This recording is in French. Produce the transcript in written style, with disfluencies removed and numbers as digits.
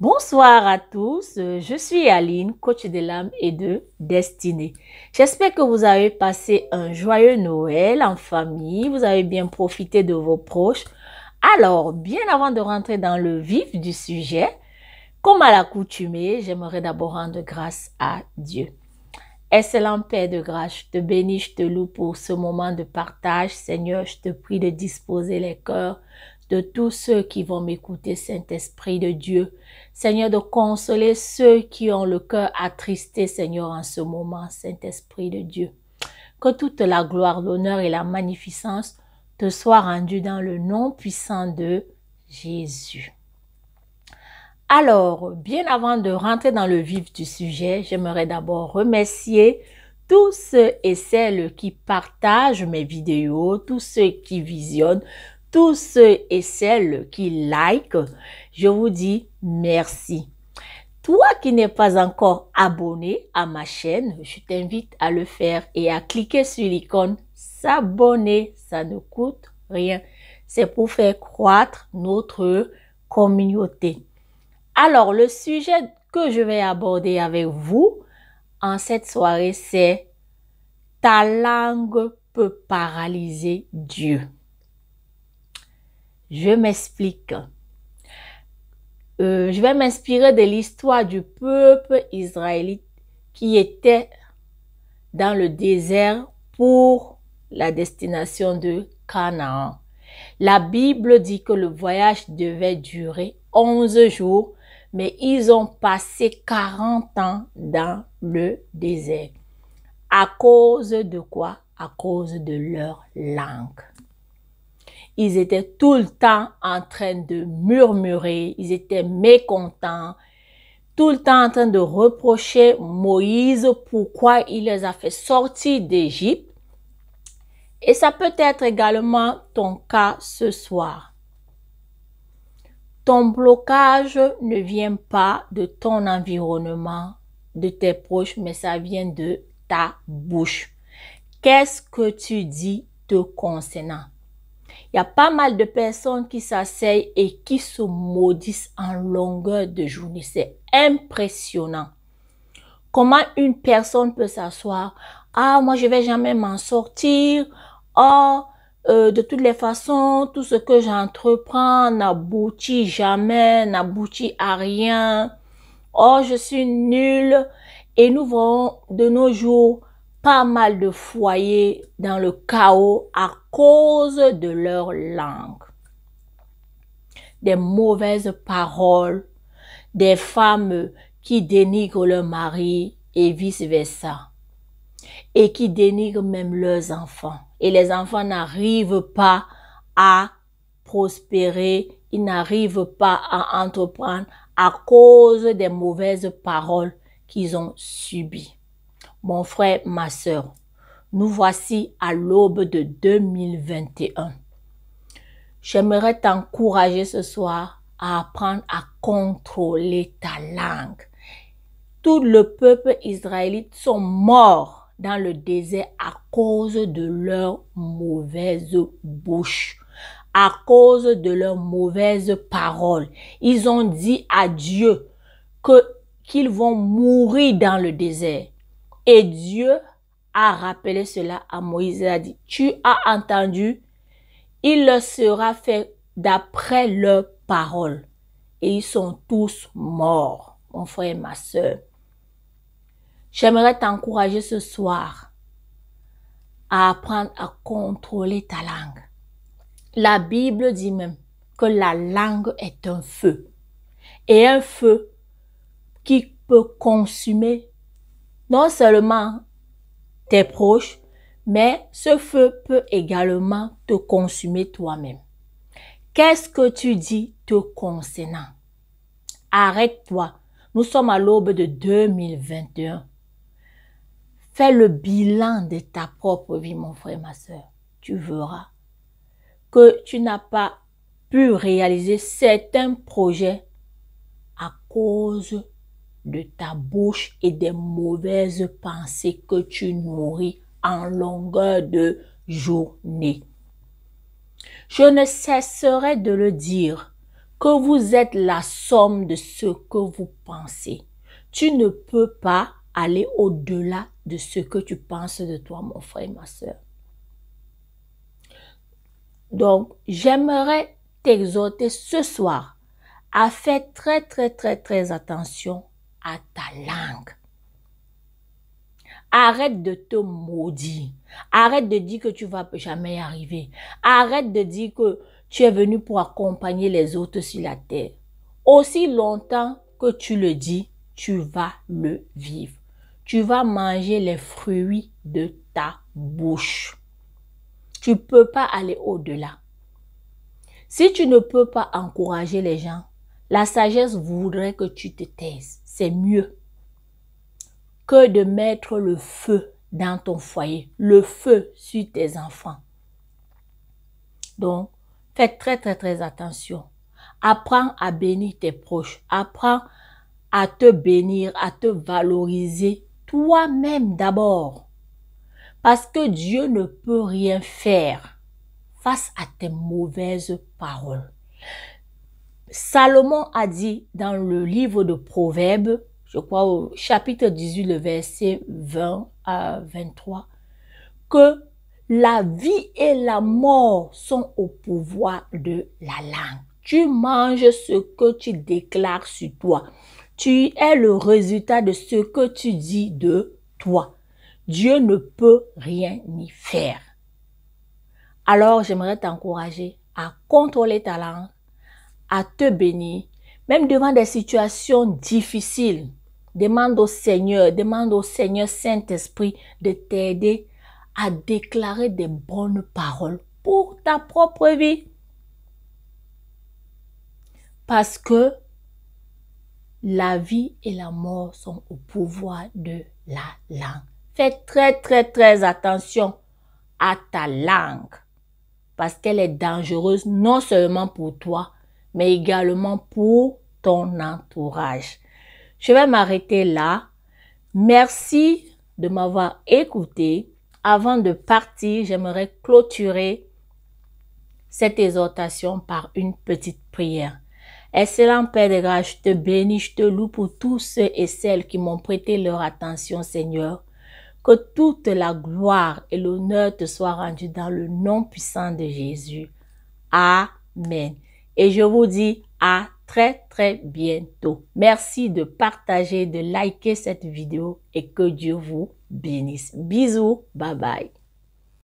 Bonsoir à tous, je suis Aline, coach de l'âme et de destinée. J'espère que vous avez passé un joyeux Noël en famille, vous avez bien profité de vos proches. Alors, bien avant de rentrer dans le vif du sujet, comme à l'accoutumée, j'aimerais d'abord rendre grâce à Dieu. Excellent Père de grâce, je te bénis, je te loue pour ce moment de partage. Seigneur, je te prie de disposer les cœurs de tous ceux qui vont m'écouter, Saint-Esprit de Dieu. Seigneur, de consoler ceux qui ont le cœur attristé, Seigneur, en ce moment, Saint-Esprit de Dieu. Que toute la gloire, l'honneur et la magnificence te soient rendues dans le nom puissant de Jésus. Alors, bien avant de rentrer dans le vif du sujet, j'aimerais d'abord remercier tous ceux et celles qui partagent mes vidéos, tous ceux qui visionnent, tous ceux et celles qui like. Je vous dis merci. Toi qui n'es pas encore abonné à ma chaîne, je t'invite à le faire et à cliquer sur l'icône s'abonner. Ça ne coûte rien. C'est pour faire croître notre communauté. Alors, le sujet que je vais aborder avec vous en cette soirée, c'est « Ta langue peut paralyser Dieu ». Je m'explique. Je vais m'inspirer de l'histoire du peuple israélite qui était dans le désert pour la destination de Canaan. La Bible dit que le voyage devait durer 11 jours, mais ils ont passé 40 ans dans le désert. À cause de quoi? À cause de leur langue. Ils étaient tout le temps en train de murmurer, ils étaient mécontents, tout le temps en train de reprocher Moïse pourquoi il les a fait sortir d'Égypte. Et ça peut être également ton cas ce soir. Ton blocage ne vient pas de ton environnement, de tes proches, mais ça vient de ta bouche. Qu'est-ce que tu dis te concernant? Il y a pas mal de personnes qui s'asseyent et qui se maudissent en longueur de journée. C'est impressionnant. Comment une personne peut s'asseoir? Ah, moi je vais jamais m'en sortir. Oh, de toutes les façons, tout ce que j'entreprends n'aboutit jamais, n'aboutit à rien. Oh, je suis nulle. Et nous voyons de nos jours pas mal de foyers dans le chaos à cause de leur langue. Des mauvaises paroles, des femmes qui dénigrent leur mari et vice-versa. Et qui dénigrent même leurs enfants. Et les enfants n'arrivent pas à prospérer, ils n'arrivent pas à entreprendre à cause des mauvaises paroles qu'ils ont subies. Mon frère, ma sœur, nous voici à l'aube de 2021. J'aimerais t'encourager ce soir à apprendre à contrôler ta langue. Tout le peuple israélite sont morts dans le désert à cause de leur mauvaise bouche, à cause de leurs mauvaises paroles. Ils ont dit à Dieu qu'ils vont mourir dans le désert. Et Dieu a rappelé cela à Moïse. Il a dit, tu as entendu, il leur sera fait d'après leurs paroles. Et ils sont tous morts, mon frère et ma sœur. J'aimerais t'encourager ce soir à apprendre à contrôler ta langue. La Bible dit même que la langue est un feu. Et un feu qui peut consumer non seulement tes proches, mais ce feu peut également te consumer toi-même. Qu'est-ce que tu dis te concernant? Arrête-toi. Nous sommes à l'aube de 2021. Fais le bilan de ta propre vie, mon frère, ma soeur. Tu verras que tu n'as pas pu réaliser certains projets à cause de ta bouche et des mauvaises pensées que tu nourris en longueur de journée. Je ne cesserai de le dire que vous êtes la somme de ce que vous pensez. Tu ne peux pas aller au-delà de ce que tu penses de toi, mon frère et ma soeur. Donc, j'aimerais t'exhorter ce soir à faire très attention à ta langue. Arrête de te maudire. Arrête de dire que tu vas jamais y arriver. Arrête de dire que tu es venu pour accompagner les autres sur la terre. Aussi longtemps que tu le dis, tu vas le vivre. Tu vas manger les fruits de ta bouche. Tu ne peux pas aller au-delà. Si tu ne peux pas encourager les gens, la sagesse voudrait que tu te taises. C'est mieux que de mettre le feu dans ton foyer, le feu sur tes enfants. Donc, fais très attention. Apprends à bénir tes proches. Apprends à te bénir, à te valoriser toi-même d'abord. Parce que Dieu ne peut rien faire face à tes mauvaises paroles. Salomon a dit dans le livre de Proverbes, je crois au chapitre 18, le verset 20 à 23, que la vie et la mort sont au pouvoir de la langue. Tu manges ce que tu déclares sur toi. Tu es le résultat de ce que tu dis de toi. Dieu ne peut rien y faire. Alors, j'aimerais t'encourager à contrôler ta langue, à te bénir, même devant des situations difficiles. Demande au Seigneur Saint-Esprit de t'aider à déclarer des bonnes paroles pour ta propre vie. Parce que la vie et la mort sont au pouvoir de la langue. Fais très attention à ta langue. Parce qu'elle est dangereuse non seulement pour toi, mais également pour ton entourage. Je vais m'arrêter là. Merci de m'avoir écouté. Avant de partir, j'aimerais clôturer cette exhortation par une petite prière. Excellent Père de grâce, je te bénis, je te loue pour tous ceux et celles qui m'ont prêté leur attention, Seigneur. Que toute la gloire et l'honneur te soient rendus dans le nom puissant de Jésus. Amen. Et je vous dis à très bientôt. Merci de partager, de liker cette vidéo et que Dieu vous bénisse. Bisous, bye bye.